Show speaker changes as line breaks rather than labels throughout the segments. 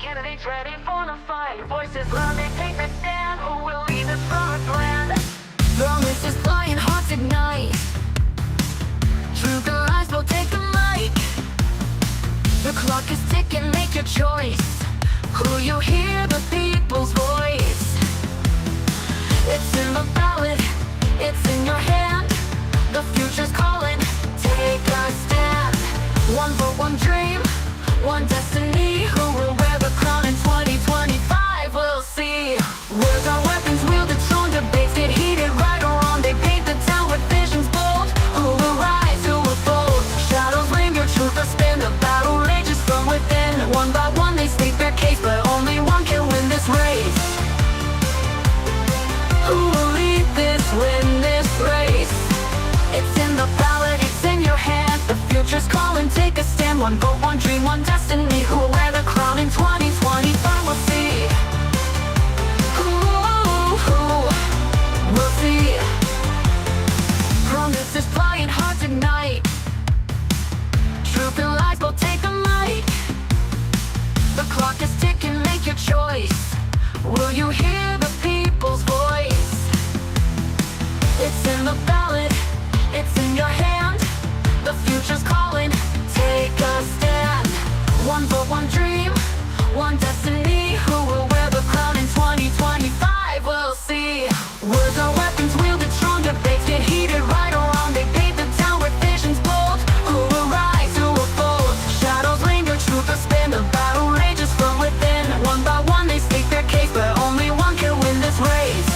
candidates ready for the fight. Voices loud, they take the stand. Who will lead this promised land? The list is flying, hearts ignite. Truth and lies will take the mic. The clock is ticking, make your choice. Who you hear, the people's voice. It's in the ballot, it's in your hand. The future's calling, take a stand. One vote, one dream, one destiny. Who will wear the crown in 2025? We'll see. Words are weapons wielded, strong debates get heated. Right or wrong, they paint the town with visions bold. Who will rise, who will fold? Shadows linger, truth will spin. The battle rages from within. One by one they state their case, but only one can win this race. Who will lead this, win this race? It's in the ballot, it's in your hand. The future's calling, take a stand. One vote, one dream, one destiny. Who will wear the crown in 2025? We'll see. Who we'll see. Promises flying, hearts ignite. Truth and lies will take a mic. The clock is ticking, make your choice. Will you hear the people's voice? It's in the ballot, it's in your hand. The future's calling, take a stand. One vote, one dream, one destiny. Who will wear the crown in 2025? We'll see. Words are weapons wielded, strong debates get heated. Right or wrong, they paint the town with visions bold. Who will rise, who will fold? Shadows linger, truth will spin. The battle rages from within. One by one they state their case, but only one can win this race.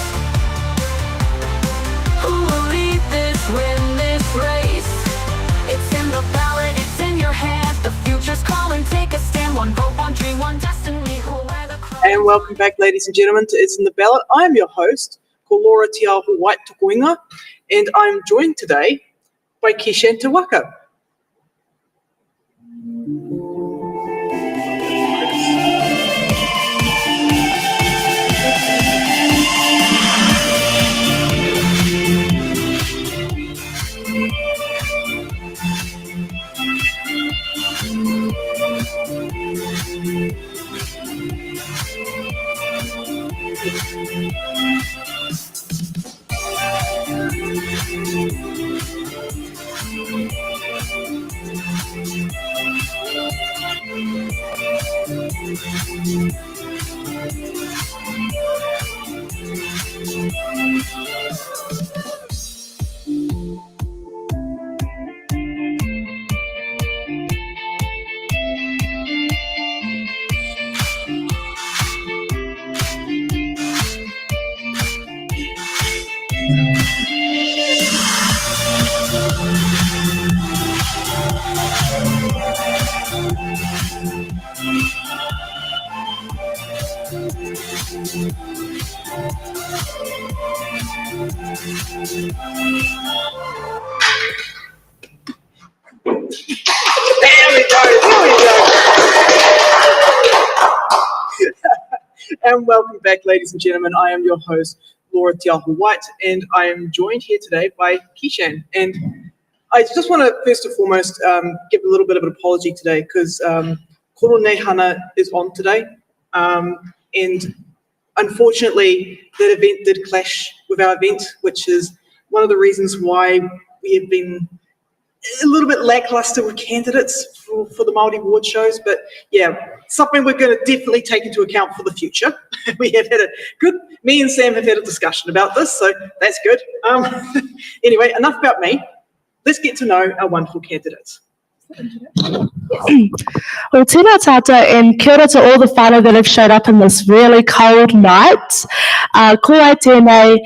Who will lead this, win this race? It's in the ballot, it's in your hand. The future's calling, take a stand. One vote, one dream, one destiny. Who will wear the crown?
And welcome back, ladies and gentlemen, to It's in the Ballot. I am your host, Tāmaki-nui-a-Rua Māori, and I'm joined today by Kishan Tawaka. And welcome back, ladies and gentlemen. I am your host, Tāmaki-nui-a-Rua Māori, and I am joined here today by Kishan. And I just want to first and foremost give a little bit of an apology today because Koro Neihana is on today, and unfortunately that event did clash with our event, which is one of the reasons why we have been a little bit lackluster with candidates for the Māori award shows. But yeah, something we're going to definitely take into account for the future. We have had me and Sam have had a discussion about this, so that's good. Anyway, enough about me. Let's get to know our wonderful candidates.
Well, tēnā tātou, and kia ora to all the whānau that have showed up in this really cold night. Ko ai tēnei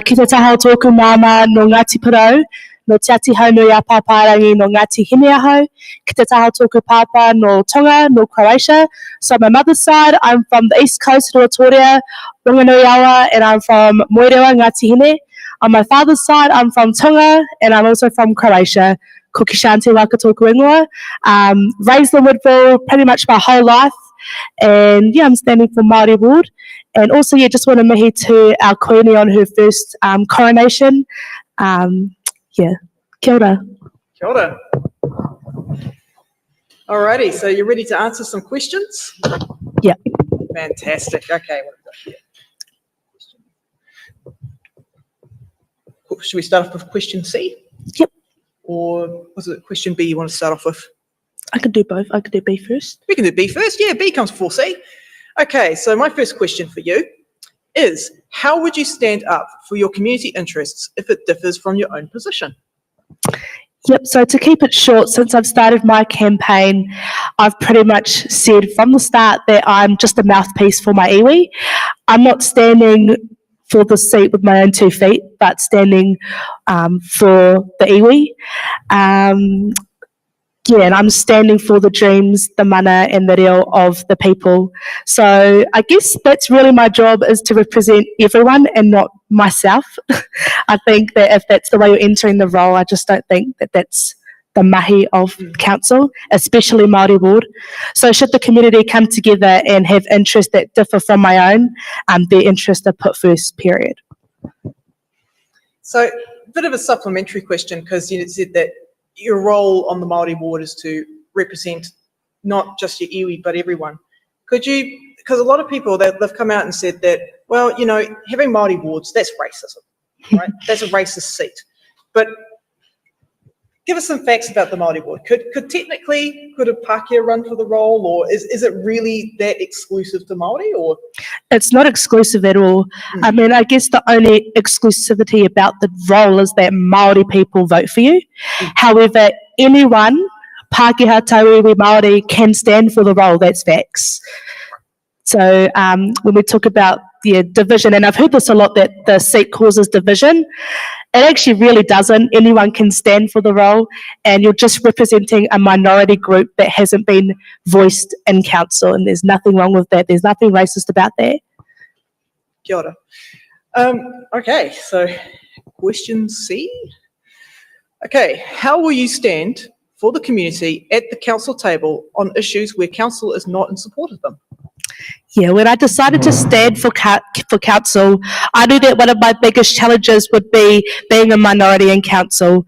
ki te taha o tōku māma no Ngāti Porou, no Te Ati Haunui a Pāpārangi no Ngāti Hineaho, ki te taha o tōku pāpā no Tonga, no Croatia. So on my mother's side, I'm from the east coast, Ruatoria, Rongonuiawa, and I'm from Moerewa, Ngāti Hine. On my father's side, I'm from Tonga, and I'm also from Croatia. Ko Kishan te waka tōku ingoa. Raised in Woodville pretty much my whole life. And yeah, I'm standing for Māori Award. And also, yeah, just want to mihi to our koini on her first coronation. Yeah, kia ora.
Kia ora. Alrighty, so you're ready to answer some questions?
Yeah.
Fantastic. Okay, what have we got here? Should we start off with question C?
Yep,
Or was it question B you want to start off with?
I can do both. I can do B first.
We can do B first. Yeah, B comes before C. Okay, so my first question for you is, how would you stand up for your community interests if it differs from your own position?
Yep, so to keep it short, since I've started my campaign, I've pretty much said from the start that I'm just a mouthpiece for my iwi. I'm not standing for the seat with my own 2 feet, but standing for the iwi. And I'm standing for the dreams, the mana and the reo of the people. So I guess that's really my job, is to represent everyone and not myself. I think that if that's the way you're entering the role, I just don't think that that's the mahi of council, especially Māori ward. So should the community come together and have interests that differ from my own, their interests are put first, period.
So a bit of a supplementary question, because you said that your role on the Māori ward is to represent not just your iwi, but everyone. Could you, because a lot of people, they've come out and said that, well, you know, having Māori wards, that's racism, right? That's a racist seat. But give us some facts about the Māori ward. Could a Pākehā run for the role, or is it really that exclusive to Māori, or?
It's not exclusive at all. I mean, I guess the only exclusivity about the role is that Māori people vote for you. However, anyone, Pākehā, Tauiwi, Māori, can stand for the role. That's facts. So when we talk about division, and I've heard this a lot, that the seat causes division. It actually really doesn't. Anyone can stand for the role, and you're just representing a minority group that hasn't been voiced in council, and there's nothing wrong with that. There's nothing racist about that.
Kia ora. Okay, so question C. Okay, how will you stand for the community at the council table on issues where council is not in support of them?
Yeah, when I decided to stand for council, I knew that one of my biggest challenges would be being a minority in council.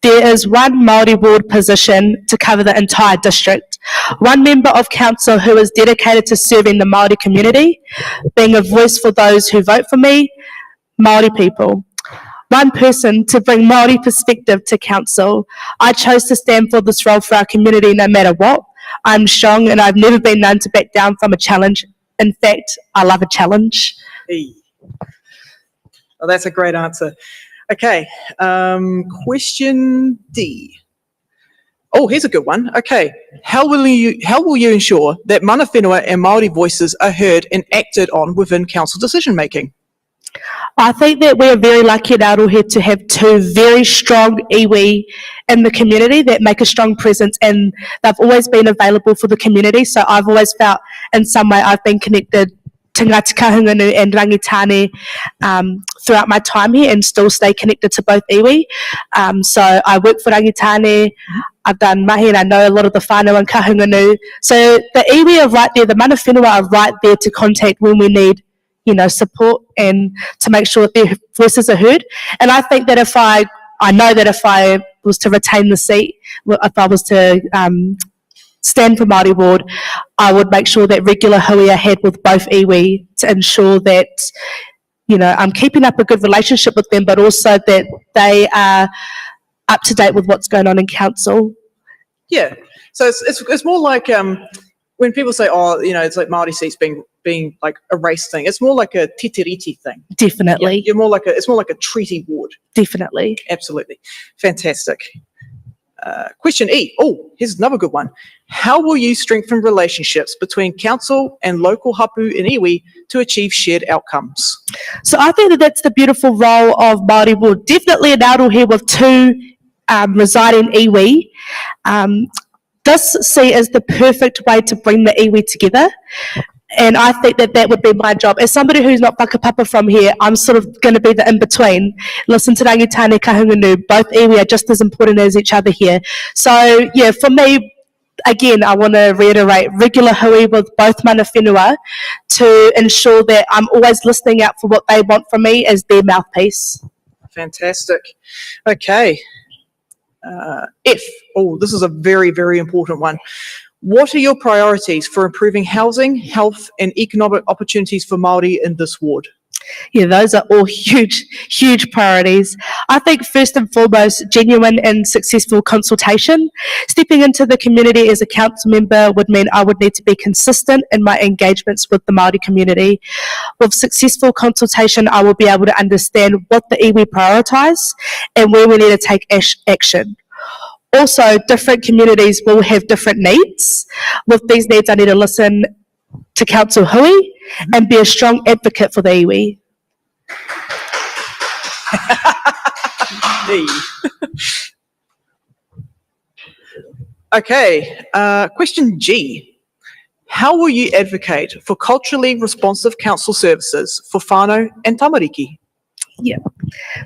There is one Māori ward position to cover the entire district. One member of council who is dedicated to serving the Māori community, being a voice for those who vote for me, Māori people. One person to bring Māori perspective to council. I chose to stand for this role for our community no matter what. I'm strong, and I've never been known to back down from a challenge. In fact, I love a challenge.
Hey. Well, that's a great answer. Okay, question D. Oh, here's a good one. Okay, how will you ensure that mana whenua and Māori voices are heard and acted on within council decision making?
I think that we're very lucky in Aroha to have 2 very strong iwi in the community that make a strong presence, and they've always been available for the community. So I've always felt in some way I've been connected to Ngāti Kahungunu and Rangitane throughout my time here, and still stay connected to both iwi. So I work for Rangitane, I've done mahi, and I know a lot of the whānau in Kahungunu. So the iwi are right there, the mana whenua are right there to contact when we need, you know, support, and to make sure that their voices are heard. And I think that I know that if I was to retain the seat, if I was to stand for Māori ward, I would make sure that regular hui are had with both iwi to ensure that, you know, I'm keeping up a good relationship with them, but also that they are up to date with what's going on in council.
Yeah, so it's more like when people say, oh, you know, it's like Māori seats being like a race thing. It's more like a titiriti thing.
Definitely.
Yeah, it's more like a treaty ward.
Definitely.
Absolutely. Fantastic. Question E. Oh, here's another good one. How will you strengthen relationships between council and local hapu and iwi to achieve shared outcomes?
So I think that that's the beautiful role of Māori ward. Definitely an Aroha with 2 residing iwi. This see is the perfect way to bring the iwi together. And I think that that would be my job. As somebody who's not whakapapa from here, I'm sort of going to be the in-between. Listen to Rangitane Kahungunu, both iwi are just as important as each other here. So, yeah, for me, again, I want to reiterate, regular hui with both mana whenua to ensure that I'm always listening out for what they want from me as their mouthpiece.
Fantastic. Okay. F. Oh, this is a very, very important one. What are your priorities for improving housing, health and economic opportunities for Māori in this ward?
Yeah, those are all huge priorities. I think first and foremost, genuine and successful consultation. Stepping into the community as a council member would mean I would need to be consistent in my engagements with the Māori community. With successful consultation, I will be able to understand what the iwi prioritise and where we need to take action. Also, different communities will have different needs. With these needs, I need to listen to Council Hui and be a strong advocate for the iwi.
Okay, question G. How will you advocate for culturally responsive council services for whānau and tamariki?
Yeah.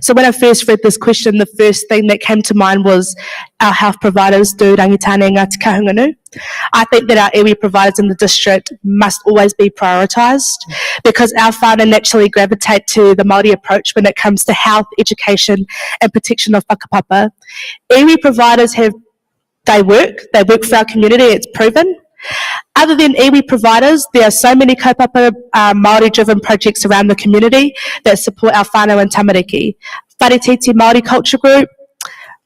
So when I first read this question, the first thing that came to mind was our health providers do rangitane ngā te kahunganu. I think that our iwi providers in the district must always be prioritised because our whānau naturally gravitate to the Māori approach when it comes to health, education and protection of whakapapa. Iwi providers they work for our community, it's proven. Other than iwi providers, there are so many kaupapa Māori-driven projects around the community that support our whānau and tamariki. Wharetiti Māori Culture Group,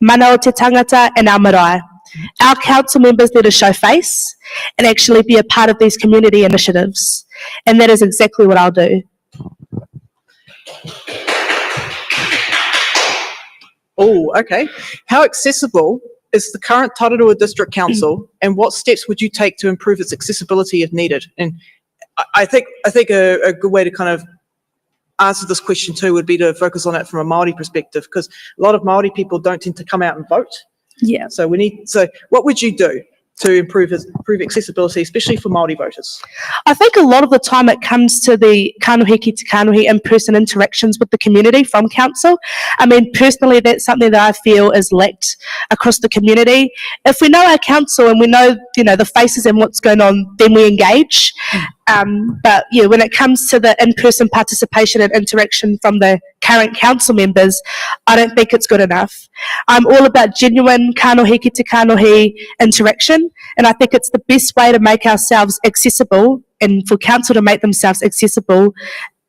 Mana o Te Tangata and our marae. Our council members need to show face and actually be a part of these community initiatives. And that is exactly what I'll do.
Oh, okay. How accessible is the current Tararua District Council, and what steps would you take to improve its accessibility if needed? And I think a good way to kind of answer this question too would be to focus on it from a Māori perspective, because a lot of Māori people don't tend to come out and vote.
Yeah.
So what would you do to improve accessibility, especially for Māori voters?
I think a lot of the time it comes to the kanohi ki te kanohi in-person interactions with the community from council. I mean, personally, that's something that I feel is lacked across the community. If we know our council and we know, the faces and what's going on, then we engage. But yeah, when it comes to the in-person participation and interaction from the current council members, I don't think it's good enough. I'm all about genuine kanohi ki te kanohi interaction, and I think it's the best way to make ourselves accessible and for council to make themselves accessible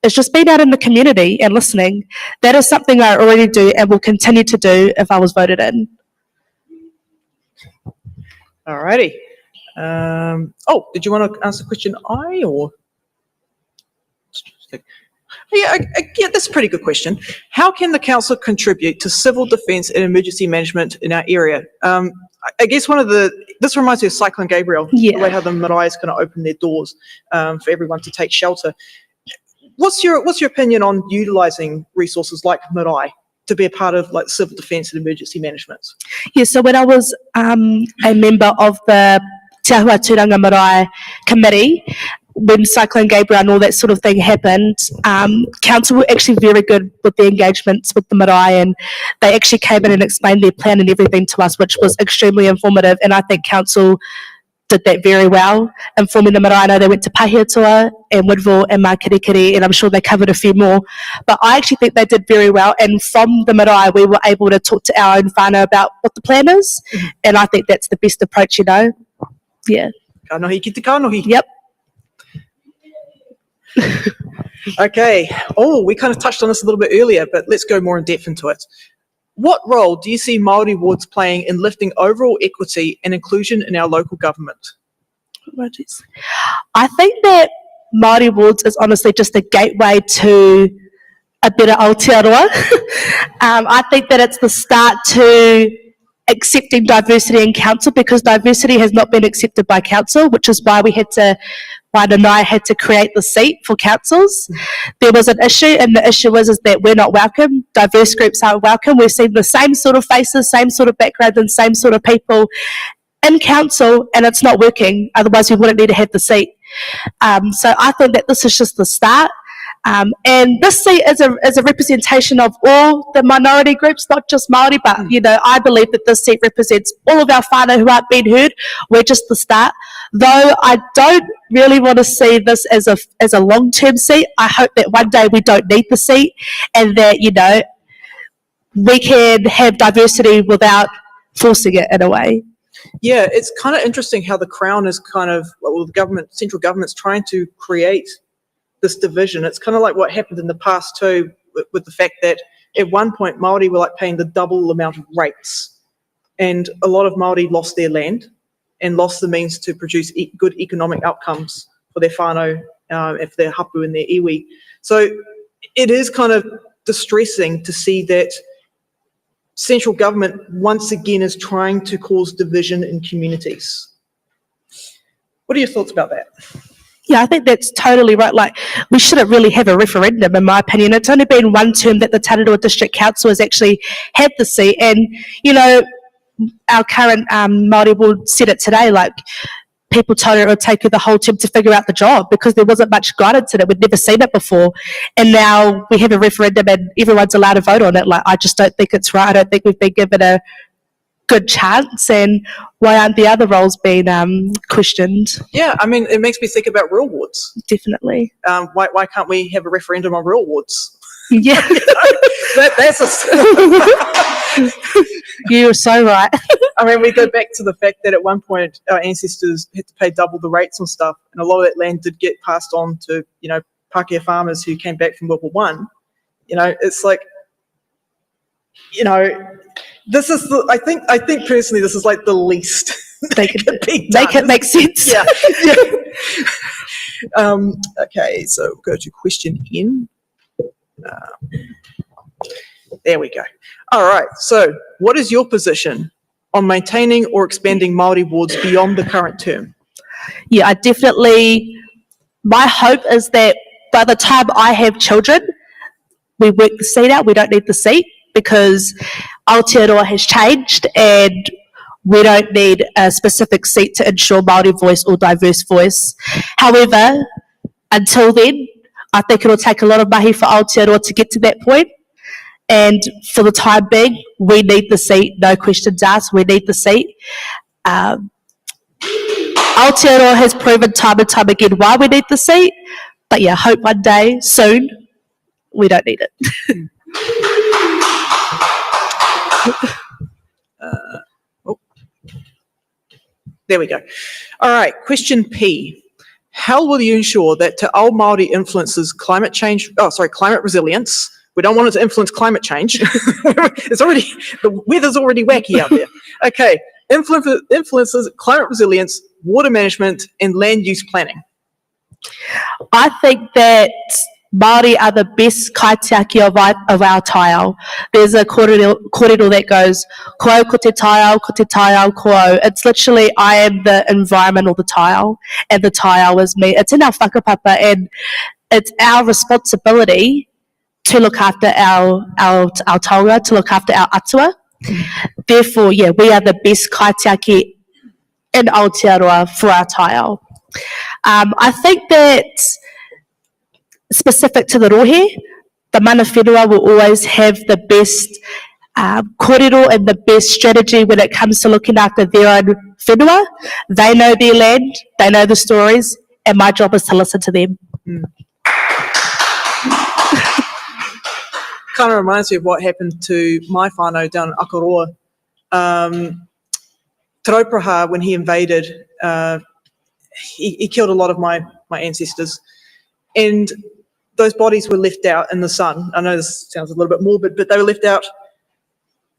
is just being out in the community and listening. That is something I already do and will continue to do if I was voted in.
Alrighty. Did you want to answer question I or? Yeah, that's a pretty good question. How can the council contribute to civil defence and emergency management in our area? I guess this reminds me of Cyclone Gabriel, the way how the marae kind of opened their doors for everyone to take shelter. What's your opinion on utilising resources like marae to be a part of like civil defence and emergency management? Yeah,
so when I was a member of the Te Ahua Tūranga Marae Committee, when Cyclone Gabriel and all that sort of thing happened, council were actually very good with the engagements with the marae, and they actually came in and explained their plan and everything to us, which was extremely informative, and I think council did that very well, informing the marae. I know they went to Pahiatua and Woodville and Makirikiri, and I'm sure they covered a few more, but I actually think they did very well, and from the marae we were able to talk to our own whānau about what the plan is, and I think that's the best approach, Yeah.
Kanohi ki te kanohi.
Yep.
Okay. We kind of touched on this a little bit earlier, but let's go more in depth into it. What role do you see Māori wards playing in lifting overall equity and inclusion in our local government?
I think that Māori wards is honestly just a gateway to a better Aotearoa. I think that it's the start to accepting diversity in council, because diversity has not been accepted by council, which is why Nai had to create the seat for councils. There was an issue, and the issue is that we're not welcome. Diverse groups aren't welcome. We've seen the same sort of faces, same sort of background, and same sort of people in council, and it's not working. Otherwise, we wouldn't need to have the seat. So I think that this is just the start. And this seat is a representation of all the minority groups, not just Māori, but I believe that this seat represents all of our whānau who aren't being heard. We're just the start. Though I don't really want to see this as a long-term seat. I hope that one day we don't need the seat, and that we can have diversity without forcing it in a way.
Yeah, it's kind of interesting how the Crown is kind of, well, the government, central government's trying to create this division. It's kind of like what happened in the past too, with the fact that at one point Māori were like paying the double amount of rates, and a lot of Māori lost their land and lost the means to produce good economic outcomes for their whānau, for their hapu and their iwi. So it is kind of distressing to see that central government once again is trying to cause division in communities. What are your thoughts about that?
Yeah, I think that's totally right. Like, we shouldn't really have a referendum, in my opinion. It's only been one term that the Tararua District Council has actually had the seat. And, you know, our current Māori board said it today, like, people told her it would take her the whole term to figure out the job because there wasn't much guidance in it. We'd never seen it before. And now we have a referendum and everyone's allowed to vote on it. Like, I just don't think it's right. I don't think we've been given a good chance. And why aren't the other roles being questioned?
Yeah, I mean, it makes me think about real wards.
Definitely.
Why can't we have a referendum on real wards?
Yeah.
That's
You're so right.
I mean, we go back to the fact that at one point our ancestors had to pay double the rates on stuff, and a lot of that land did get passed on to, you know, Pākehā farmers who came back from World War One. You know, it's like, you know, this is the, I think personally this is like the least
They can make it make sense.
Yeah. Okay, so we'll go to question N. There we go. All right, so what is your position on maintaining or expanding Māori wards beyond the current term?
Yeah, I definitely, my hope is that by the time I have children, we work the seat out, we don't need the seat, because Aotearoa has changed and we don't need a specific seat to ensure Māori voice or diverse voice. However, until then, I think it'll take a lot of mahi for Aotearoa to get to that point. And for the time being, we need the seat, no questions asked, we need the seat. Aotearoa has proven time and time again why we need the seat, but yeah, hope one day, soon, we don't need it.
There we go. All right, question P. How will you ensure that Te Ao Māori influences climate resilience? We don't want it to influence climate change. The weather's already wacky out there. Okay, influences climate resilience, water management, and land use planning.
I think that Māori are the best kaitiaki of our taiao. There's a kōrero that goes, ko au ko te taiao, ko au. It's literally, I am the environment or the taiao, and the taiao is me. It's in our whakapapa, and it's our responsibility to look after our taonga, to look after our atua. Therefore, yeah, we are the best kaitiaki in Aotearoa for our taiao. I think that specific to the rohe, the mana whenua will always have the best kōrero and the best strategy when it comes to looking after their own whenua. They know their land, they know the stories, and my job is to listen to them.
Kind of reminds me of what happened to my whānau down in Akaroa. Te Raupraha, when he invaded, he killed a lot of my ancestors, and those bodies were left out in the sun. I know this sounds a little bit morbid, but they were left out,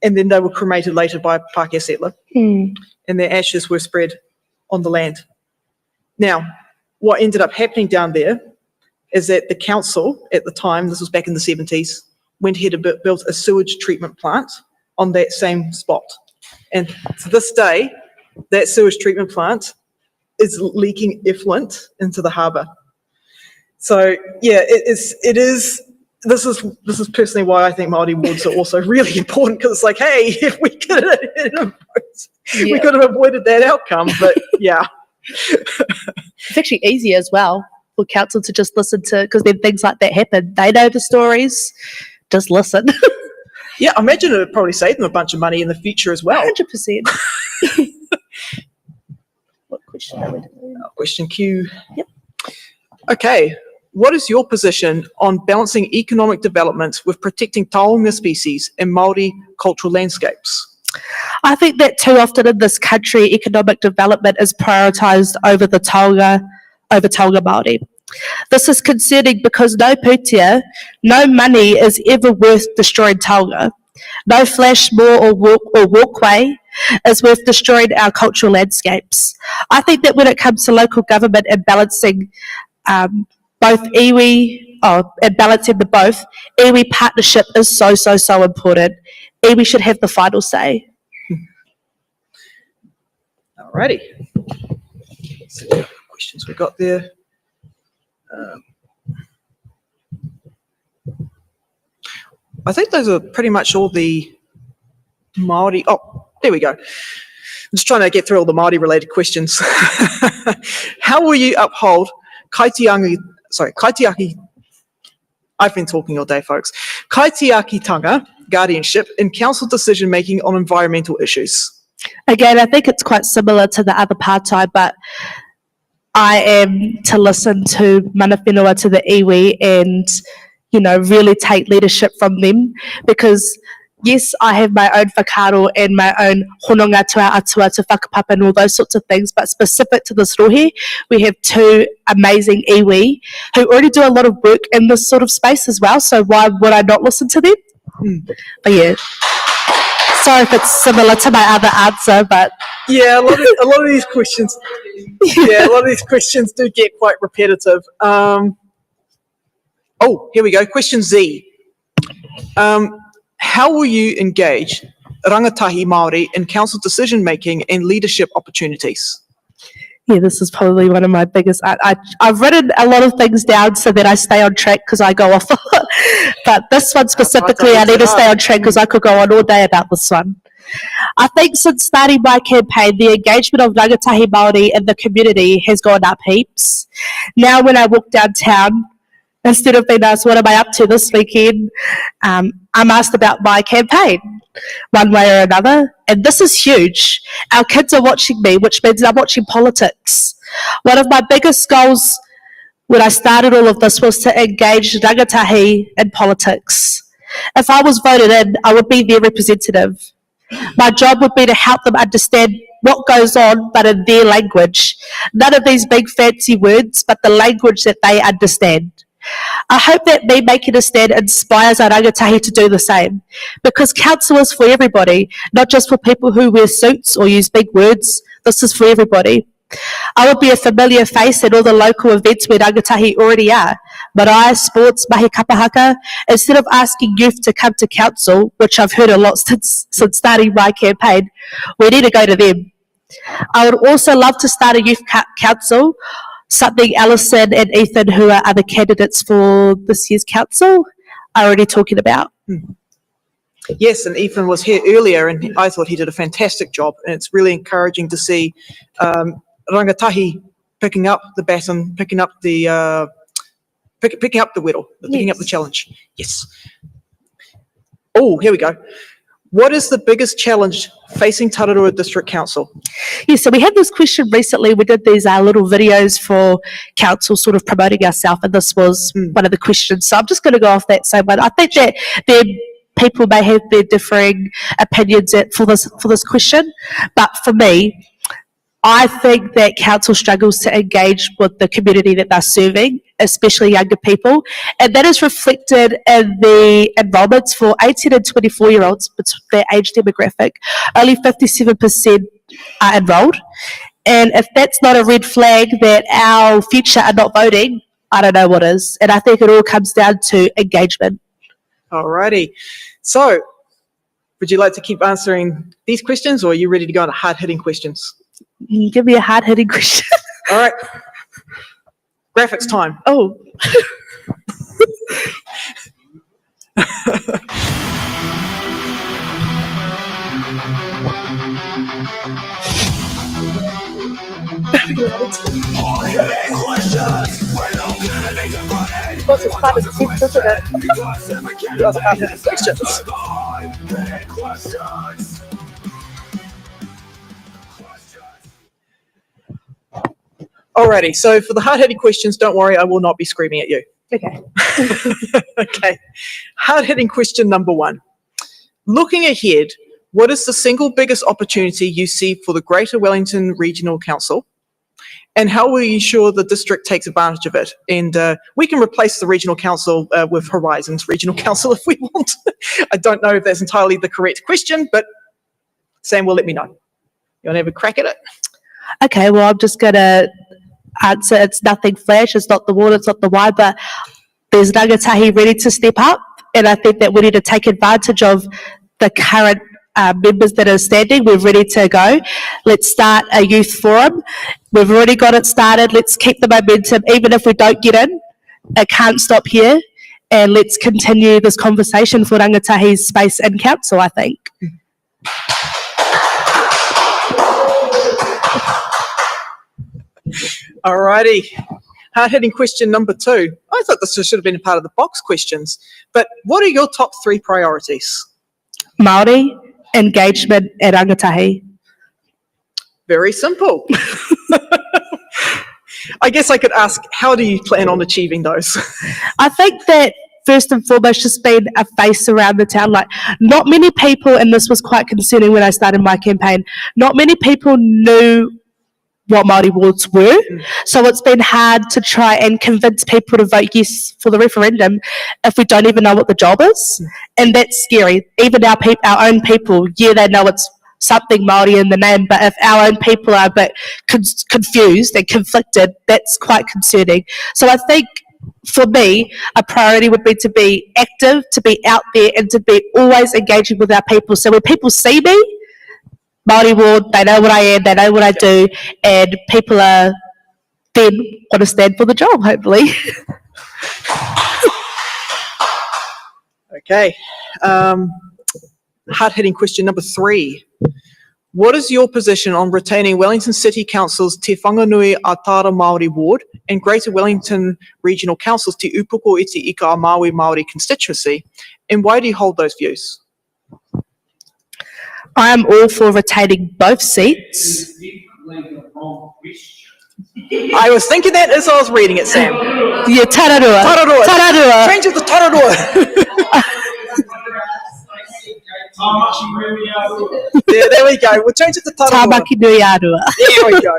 and then they were cremated later by a Pākehā settler, and their ashes were spread on the land. Now, what ended up happening down there is that the council at the time, this was back in the 70s, went ahead and built a sewage treatment plant on that same spot. And to this day, that sewage treatment plant is leaking effluent into the harbour. So yeah, it is. This is personally why I think Māori wards are also really important, because it's like, hey, if we could have we could have avoided that outcome. But yeah,
it's actually easier as well for council to just listen to, because then things like that happen. They know the stories. Just listen.
Yeah, I imagine it would probably save them a bunch of money in the future as well.
100%. What question are we doing?
Question Q.
Yep.
Okay. What is your position on balancing economic development with protecting taonga species and Māori cultural landscapes?
I think that too often in this country, economic development is prioritised over Taonga Māori. This is concerning because no pūtea, no money is ever worth destroying Taonga. No flash moor or walkway is worth destroying our cultural landscapes. I think that when it comes to local government and balancing both iwi, and balancing the both, iwi partnership is so important. Iwi should have the final say.
Alrighty. Let's see what questions we got there. I think those are pretty much all the Māori. Oh, there we go. I'm just trying to get through all the Māori related questions. How will you uphold kaitiaki? I've been talking all day, folks. Kaitiakitanga guardianship in council decision making on environmental issues.
Again, I think it's quite similar to the other partai, but I am to listen to mana whenua, to the iwi, and really take leadership from them, because yes, I have my own whakaaro and my own hononga tua atua to whakapapa and all those sorts of things, but specific to this rohe, we have two amazing iwi who already do a lot of work in this sort of space as well, so why would I not listen to them? But yeah, sorry if it's similar to my other answer, but
yeah, a lot of these questions, a lot of these questions do get quite repetitive. Oh, here we go. Question Z. How will you engage rangatahi Māori in council decision making and leadership opportunities?
Yeah, this is probably one of my biggest. I've written a lot of things down so that I stay on track because I go off. But this one specifically, I need to stay on track because I could go on all day about this one. I think since starting my campaign, the engagement of rangatahi Māori in the community has gone up heaps. Now when I walk downtown, instead of being asked, what am I up to this weekend? I'm asked about my campaign, one way or another. And this is huge. Our kids are watching me, which means I'm watching politics. One of my biggest goals when I started all of this was to engage rangatahi in politics. If I was voted in, I would be their representative. My job would be to help them understand what goes on, but in their language. None of these big fancy words, but the language that they understand. I hope that me making a stand inspires our rangatahi to do the same, because council is for everybody, not just for people who wear suits or use big words. This is for everybody. I would be a familiar face at all the local events where rangatahi already are. Marae, sports, mahi kapahaka. Instead of asking youth to come to council, which I've heard a lot since starting my campaign, we need to go to them. I would also love to start a youth council, something Alison and Ethan, who are other candidates for this year's council, are already talking about.
Yes, and Ethan was here earlier, and I thought he did a fantastic job, and it's really encouraging to see rangatahi picking up the baton, picking up the whittle, picking up the challenge. Yes. Oh, here we go. What is the biggest challenge facing Tararua District Council?
Yeah, so we had this question recently. We did these little videos for council sort of promoting ourselves, and this was one of the questions. So I'm just going to go off that same one. I think that people may have their differing opinions for this question, but for me, I think that council struggles to engage with the community that they're serving, especially younger people, and that is reflected in the enrolments for 18 and 24-year-olds, it's their age demographic. Only 57% are enrolled, and if that's not a red flag that our future are not voting, I don't know what is, and I think it all comes down to engagement.
Alrighty, so would you like to keep answering these questions, or are you ready to go on to hard-hitting questions?
Give me a hard-hitting question.
All right. Graphics time.
Oh. It's quite intense, isn't it?
That's hard-hitting questions. Alrighty, so for the hard-hitting questions, don't worry, I will not be screaming at you.
Okay.
Okay. Hard-hitting question number 1. Looking ahead, what is the single biggest opportunity you see for the Greater Wellington Regional Council? And how will you ensure the district takes advantage of it? And we can replace the Regional Council with Horizons Regional Council if we want. I don't know if that's entirely the correct question, but Sam will let me know. You want to have a crack at it?
Okay, well, I'm just going to answer. It's nothing flash, it's not the water, it's not the wine, but there's rangatahi ready to step up, and I think that we need to take advantage of the current members that are standing. We're ready to go. Let's start a youth forum. We've already got it started. Let's keep the momentum. Even if we don't get in, it can't stop here. And let's continue this conversation for rangatahi's space in council, I think.
Alrighty. Hard-hitting question number 2. I thought this should have been a part of the box questions. But what are your top 3 priorities?
Māori, engagement, and rangatahi.
Very simple. I guess I could ask, how do you plan on achieving those?
I think that first and foremost, just being a face around the town. Like, not many people, and this was quite concerning when I started my campaign, not many people knew what Māori wards were. So it's been hard to try and convince people to vote yes for the referendum if we don't even know what the job is. And that's scary. Even our own people, yeah, they know it's something Māori in the name, but if our own people are a bit confused and conflicted, that's quite concerning. So I think for me, a priority would be to be active, to be out there, and to be always engaging with our people. So when people see me, Māori ward, they know what I am, they know what I do, and people are then want to stand for the job, hopefully.
Okay. Hard-hitting question number 3. What is your position on retaining Wellington City Council's Te Whanganui-a-Rua Māori ward and Greater Wellington Regional Council's Te Upoko Iti Ika a Maui Māori constituency, and why do you hold those views?
I am all for retaining both seats.
I was thinking that as I was reading it, Sam.
Yeah, Tararua. Tararua.
Change it to Tararua. Yeah, there we go. We'll change it to Tararua.
Tāmaki-nui-a-Rua.
There we go.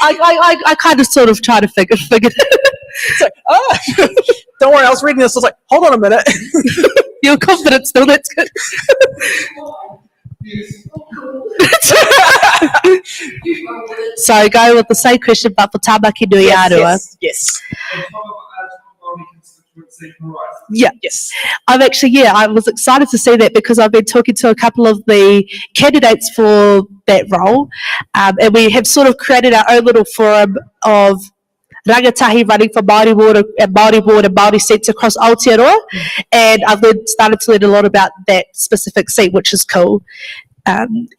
I kind of sort of try to figure it.
So, don't worry, I was reading this, I was like, hold on a minute.
You're confident still, that's good. So go with the same question, but for Tāmaki-nui-a-Rua.
Yes.
Yeah.
Yes.
I was excited to see that because I've been talking to a couple of the candidates for that role, and we have sort of created our own little forum of rangatahi running for Māori ward and Māori seats across Aotearoa, and I've started to learn a lot about that specific seat, which is cool.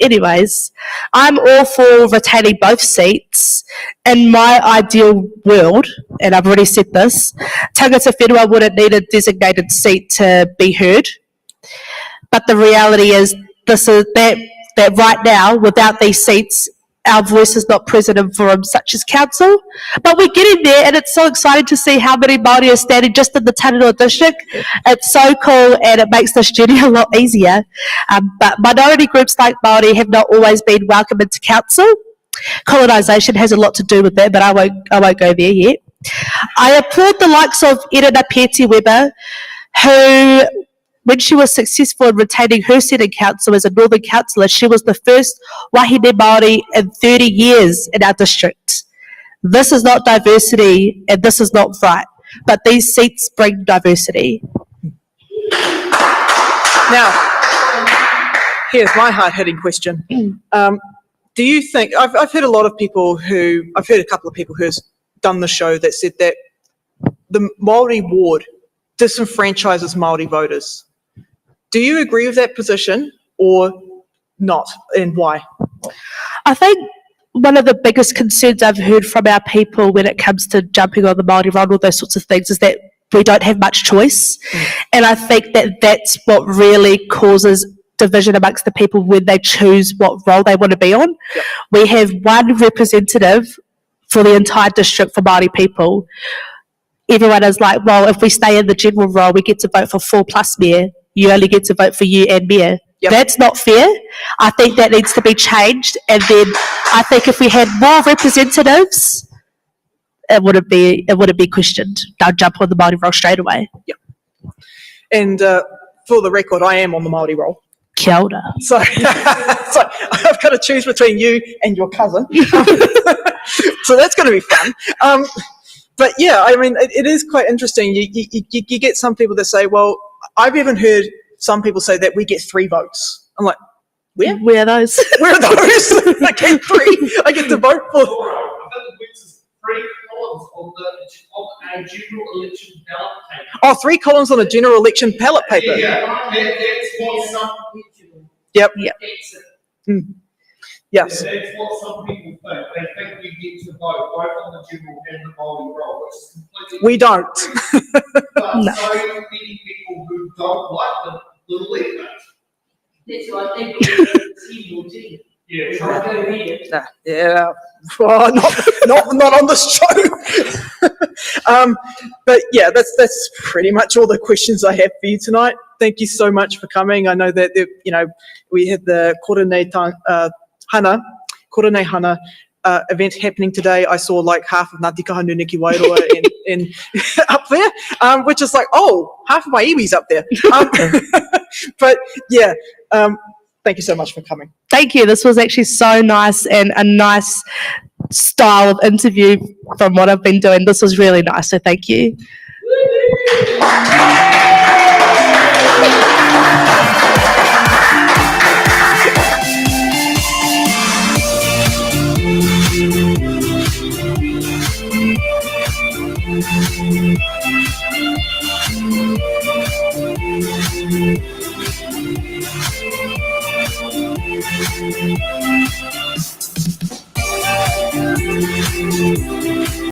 Anyways, I'm all for retaining both seats. In my ideal world, and I've already said this, tangata whenua wouldn't need a designated seat to be heard. But the reality is that right now, without these seats, our voice is not present in forums such as council. But we're getting there, and it's so exciting to see how many Māori are standing just in the Tararua district. It's so cool, and it makes this journey a lot easier. But minority groups like Māori have not always been welcome into council. Colonisation has a lot to do with that, but I won't go there yet. I applaud the likes of Irina Peti-Weber, who, when she was successful in retaining her seat in council as a Northern councillor, she was the first wahine Māori in 30 years in our district. This is not diversity, and this is not right, but these seats bring diversity.
Now, here's my hard-hitting question. Do you think, I've heard a lot of people I've heard a couple of people who's done the show that said that the Māori ward disenfranchises Māori voters. Do you agree with that position or not, and why?
I think one of the biggest concerns I've heard from our people when it comes to jumping on the Māori roll, all those sorts of things, is that we don't have much choice. And I think that that's what really causes division amongst the people when they choose what role they want to be on.
Yep.
We have one representative for the entire district for Māori people. everyone is like, well, if we stay in the general role, we get to vote for 4+ mayor. You only get to vote for you and mayor.
Yep.
That's not fair. I think that needs to be changed. And then I think if we had more representatives, it wouldn't be questioned. They'll jump on the Māori roll straight away.
Yep. And for the record, I am on the Māori roll.
Kia ora.
So, so I've got to choose between you and your cousin. So that's going to be fun. But yeah, I mean, it is quite interesting. You get some people that say, well, I've even heard some people say that we get 3 votes. I'm like, where?
Where are those?
Where are those? I get 3. I get to vote for.
It's 3 columns on a general election ballot paper.
Oh, 3 columns on a general election ballot paper.
Yeah, that's what some people.
Yep.
Exit.
Yes.
That's what some people think. They think we get to vote both on the general and the Māori roll, which is completely.
We don't.
But
No.
so many people who don't like the leave it.
That's why I think it's your team.
Yeah,
Try to go here.
Yeah. Well, not on this show. But yeah, that's pretty much all the questions I have for you tonight. Thank you so much for coming. I know that we had the Korone Hana event happening today. I saw like half of Ngāti Kahanu-Niki-Wairua in up there, which is like, oh, half of my iwi's up there. But yeah, thank you so much for coming.
Thank you. This was actually so nice and a nice style of interview from what I've been doing. This was really nice, so thank you.